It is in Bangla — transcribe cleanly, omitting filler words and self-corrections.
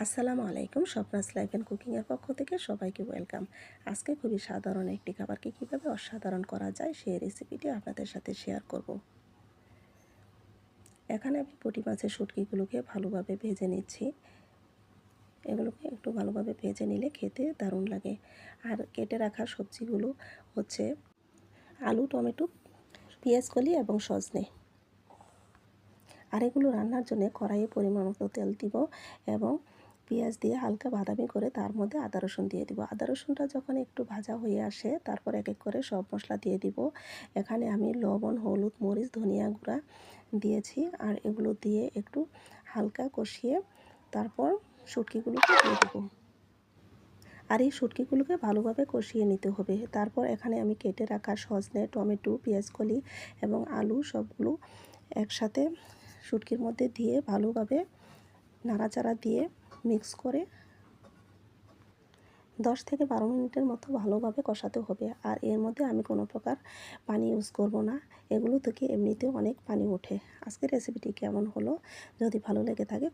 আসসালামু আলাইকুম। স্বপ্নাস লাইফ অ্যান্ড কুকিংয়ের পক্ষ থেকে সবাইকে ওয়েলকাম। আজকে খুবই সাধারণ একটি খাবারকে কীভাবে অসাধারণ করা যায় সেই রেসিপিটি আপনাদের সাথে শেয়ার করব। এখানে আমি পুঁটি মাছের শুটকিগুলোকে ভালোভাবে ভেজে নিচ্ছি। এগুলোকে একটু ভালোভাবে ভেজে নিলে খেতে দারুণ লাগে। আর কেটে রাখা সবজিগুলো হচ্ছে আলু, টমেটো, পেঁয়াজকলি এবং সজনে। আর এগুলো রান্নার জন্য কড়াইয়ে পরিমাণ মতো তেল দিব এবং পেঁয়াজ দিয়ে হালকা বাদামি করে তার মধ্যে আদা রসুন দিয়ে দিব। আদা রসুনটা যখন একটু ভাজা হয়ে আসে তারপর এক এক করে সব মশলা দিয়ে দিব। এখানে আমি লবণ, হলুদ, মরিচ, ধনিয়া গুঁড়া দিয়েছি। আর এগুলো দিয়ে একটু হালকা কষিয়ে তারপর শুটকিগুলোকে দিয়ে দেব। আর এই শুটকিগুলোকে ভালোভাবে কষিয়ে নিতে হবে। তারপর এখানে আমি কেটে রাখা সজনে, টমেটো, পেঁয়াজকলি এবং আলু সবগুলো একসাথে শুটকির মধ্যে দিয়ে ভালোভাবে নাড়াচাড়া দিয়ে মিক্স করে 10 থেকে 12 মিনিটের মতো ভালোভাবে কষাতে হবে। আর এর মধ্যে আমি কোনো প্রকার পানি ইউজ করব না। এগুলো থেকে এমনিতেও অনেক পানি ওঠে। আজকের রেসিপিটি কেমন হলো? যদি ভালো লেগে থাকে